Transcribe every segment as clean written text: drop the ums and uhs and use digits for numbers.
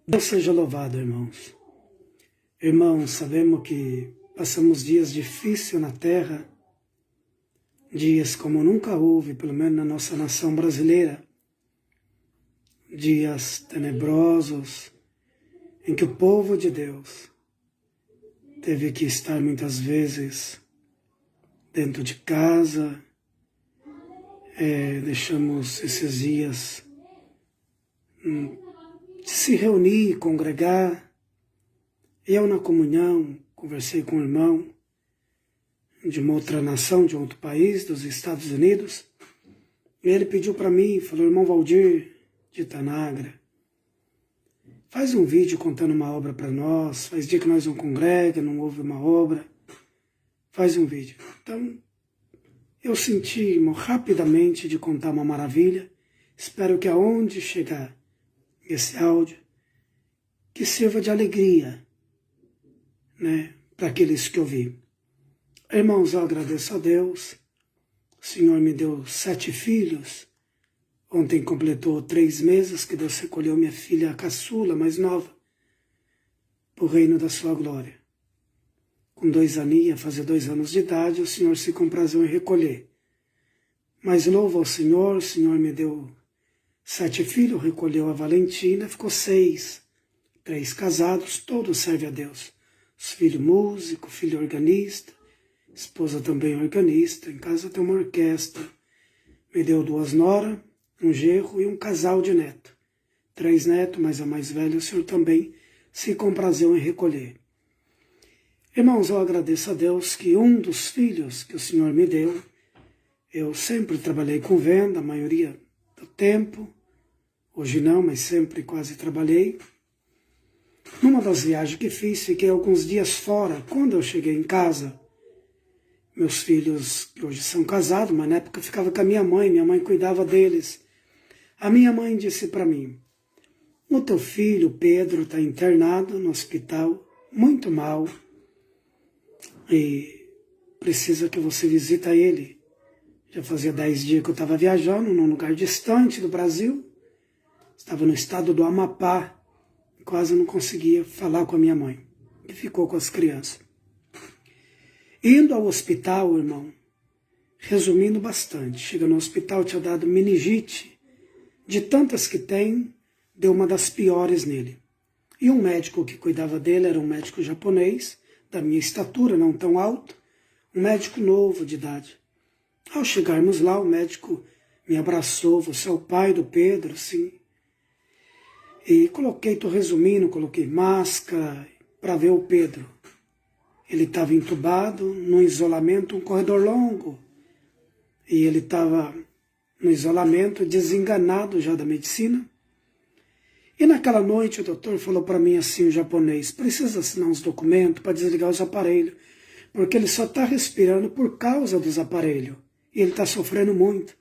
Deus seja louvado, irmãos. Irmãos, sabemos que passamos dias difíceis na terra, dias como nunca houve, pelo menos na nossa nação brasileira, dias tenebrosos, em que o povo de Deus teve que estar muitas vezes dentro de casa, deixamos esses dias de se reunir, congregar. Eu na comunhão conversei com um irmão de uma outra nação, de outro país, dos Estados Unidos, e ele pediu para mim, falou: irmão Valdir de Tanagra, faz um vídeo contando uma obra para nós, faz dia que nós não congrega, não houve uma obra, faz um vídeo. Então, eu senti, irmão, rapidamente de contar uma maravilha. Espero que aonde chegar esse áudio, que sirva de alegria, para aqueles que ouvi. Irmãos, eu agradeço a Deus. O Senhor me deu 7 filhos. Ontem completou 3 meses que Deus recolheu minha filha caçula, mais nova, para o reino da sua glória. Com 2 aninhos, fazer 2 anos de idade, o Senhor se comprazeu em recolher. Mas louvo ao Senhor, o Senhor me deu 7 filhos, recolheu a Valentina, ficou 6. 3 casados, todos servem a Deus. Os filhos músico, filho organista, esposa também organista, em casa tem uma orquestra. Me deu 2 noras, um genro e um casal de neto. 3 netos, mas a mais velha o Senhor também se comprazeu em recolher. Irmãos, eu agradeço a Deus que um dos filhos que o Senhor me deu, eu sempre trabalhei com venda, a maioria do tempo, hoje não, mas sempre quase trabalhei. Numa das viagens que fiz, fiquei alguns dias fora. Quando eu cheguei em casa, meus filhos, que hoje são casados, mas na época eu ficava com a minha mãe cuidava deles. A minha mãe disse para mim: o teu filho, Pedro, está internado no hospital, muito mal, e precisa que você visita ele. Já fazia 10 dias que eu estava viajando num lugar distante do Brasil, estava no estado do Amapá, quase não conseguia falar com a minha mãe, que ficou com as crianças. Indo ao hospital, irmão, resumindo bastante, chega no hospital, tinha dado meningite, de tantas que tem, deu uma das piores nele. E um médico que cuidava dele era um médico japonês, da minha estatura, não tão alto, um médico novo de idade. Ao chegarmos lá, o médico me abraçou: você é o pai do Pedro? Sim. E estou resumindo, coloquei máscara para ver o Pedro. Ele estava entubado, num isolamento, um corredor longo. E ele estava no isolamento, desenganado já da medicina. E naquela noite o doutor falou para mim assim, o japonês: precisa assinar uns documentos para desligar os aparelhos, porque ele só está respirando por causa dos aparelhos. E ele está sofrendo muito.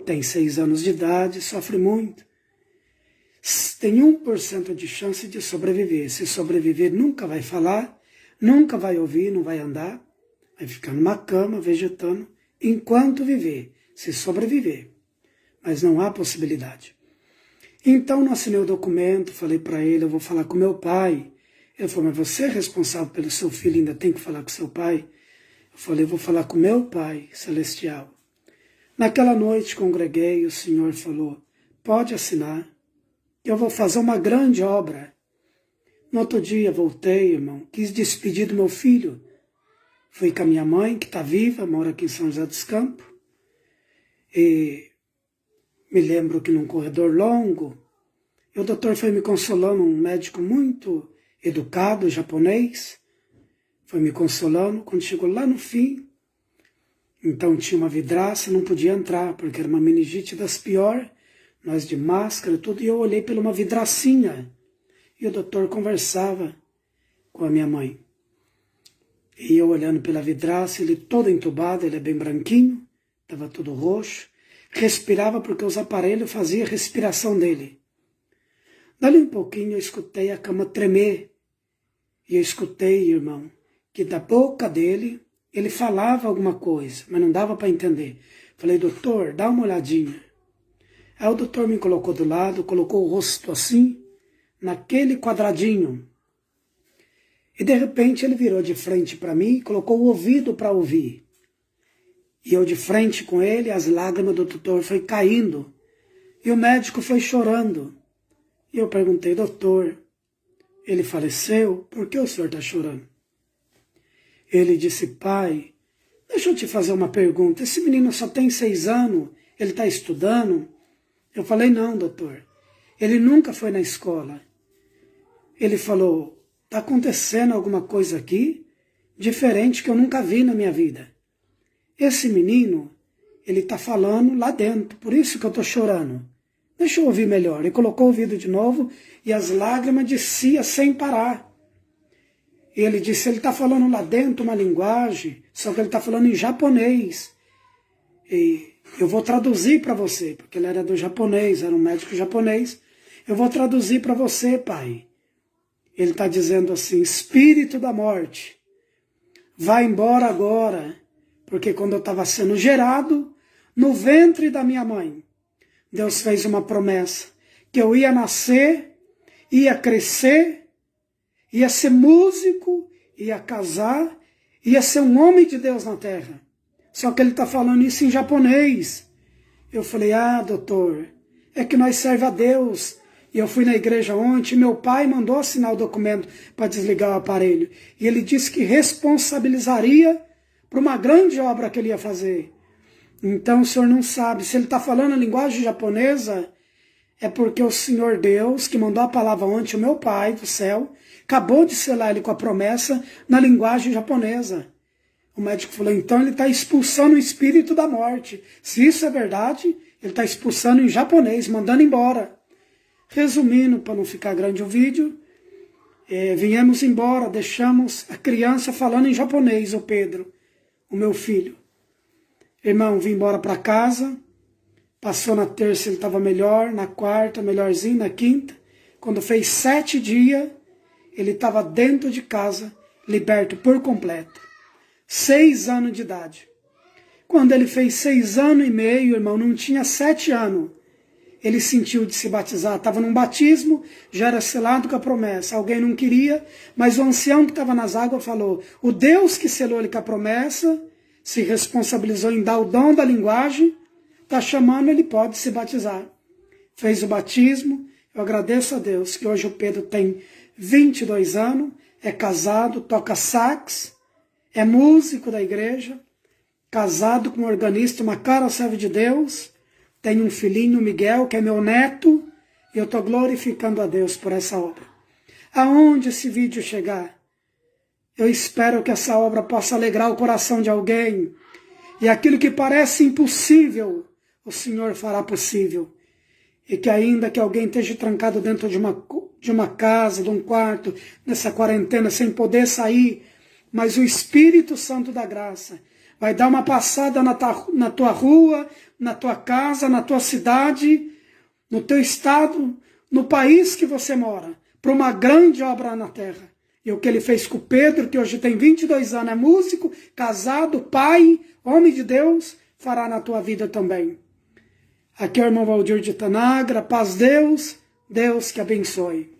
Tem 6 anos de idade, sofre muito. Tem 1% de chance de sobreviver. Se sobreviver, nunca vai falar, nunca vai ouvir, não vai andar, vai ficar numa cama, vegetando, enquanto viver, se sobreviver. Mas não há possibilidade. Então, não assinei o documento, falei para ele: eu vou falar com meu pai. Ele falou: mas você é responsável pelo seu filho, ainda tem que falar com seu pai? Eu falei: eu vou falar com meu Pai Celestial. Naquela noite congreguei, o Senhor falou: pode assinar, eu vou fazer uma grande obra. No outro dia voltei, irmão, quis despedir do meu filho. Fui com a minha mãe, que está viva, mora aqui em São José dos Campos. E me lembro que num corredor longo, e o doutor foi me consolando, um médico muito educado, japonês, foi me consolando. Quando chegou lá no fim, então tinha uma vidraça, não podia entrar, porque era uma meningite das piores, nós de máscara e tudo, e eu olhei por uma vidracinha, e o doutor conversava com a minha mãe. E eu olhando pela vidraça, ele todo entubado, ele é bem branquinho, estava todo roxo, respirava porque os aparelhos faziam a respiração dele. Dali um pouquinho eu escutei a cama tremer, e eu escutei, irmão, que da boca dele, ele falava alguma coisa, mas não dava para entender. Falei: doutor, dá uma olhadinha. Aí o doutor me colocou do lado, colocou o rosto assim, naquele quadradinho. E de repente ele virou de frente para mim e colocou o ouvido para ouvir. E eu de frente com ele, as lágrimas do doutor foi caindo. E o médico foi chorando. E eu perguntei, doutor, ele faleceu? Por que o senhor está chorando? Ele disse, pai, deixa eu te fazer uma pergunta. Esse menino só tem 6 anos, ele está estudando? Eu falei, não, doutor. Ele nunca foi na escola. Ele falou, está acontecendo alguma coisa aqui diferente que eu nunca vi na minha vida. Esse menino, ele está falando lá dentro, por isso que eu estou chorando. Deixa eu ouvir melhor. Ele colocou o ouvido de novo e as lágrimas desciam sem parar. E ele disse, ele está falando lá dentro uma linguagem, só que ele está falando em japonês. E eu vou traduzir para você, porque ele era do japonês, era um médico japonês. Eu vou traduzir para você, pai. Ele está dizendo assim, espírito da morte, vai embora agora, porque quando eu estava sendo gerado no ventre da minha mãe, Deus fez uma promessa, que eu ia nascer, ia crescer, ia ser músico, ia casar, ia ser um homem de Deus na terra. Só que ele está falando isso em japonês. Eu falei, doutor, é que nós servemos a Deus. E eu fui na igreja ontem, meu pai mandou assinar o documento para desligar o aparelho. E ele disse que responsabilizaria por uma grande obra que ele ia fazer. Então o senhor não sabe, se ele está falando a linguagem japonesa, é porque o Senhor Deus, que mandou a palavra ontem, o meu pai do céu, acabou de selar ele com a promessa na linguagem japonesa. O médico falou, então ele está expulsando o espírito da morte. Se isso é verdade, ele está expulsando em japonês, mandando embora. Resumindo, para não ficar grande o vídeo, viemos embora, deixamos a criança falando em japonês, o Pedro, o meu filho. Irmão, vim embora para casa, passou na terça ele estava melhor, na quarta melhorzinho, na quinta. Quando fez 7 dias, ele estava dentro de casa, liberto por completo. 6 anos de idade. Quando ele fez 6 anos e meio, irmão, não tinha 7 anos. Ele sentiu de se batizar, estava num batismo, já era selado com a promessa. Alguém não queria, mas o ancião que estava nas águas falou, o Deus que selou ele com a promessa, se responsabilizou em dar o dom da linguagem, está chamando, ele pode se batizar. Fez o batismo, eu agradeço a Deus que hoje o Pedro tem 22 anos, é casado, toca sax, é músico da igreja, casado com um organista, uma cara serve de Deus, tem um filhinho, Miguel, que é meu neto, e eu estou glorificando a Deus por essa obra. Aonde esse vídeo chegar, eu espero que essa obra possa alegrar o coração de alguém, e aquilo que parece impossível, o Senhor fará possível. E que ainda que alguém esteja trancado dentro de uma casa, de um quarto, nessa quarentena, sem poder sair, mas o Espírito Santo da graça vai dar uma passada na tua rua, na tua casa, na tua cidade, no teu estado, no país que você mora, para uma grande obra na terra. E o que ele fez com o Pedro, que hoje tem 22 anos, é músico, casado, pai, homem de Deus, fará na tua vida também. Aqui é o irmão Valdir de Tanagra, paz Deus, Deus que abençoe.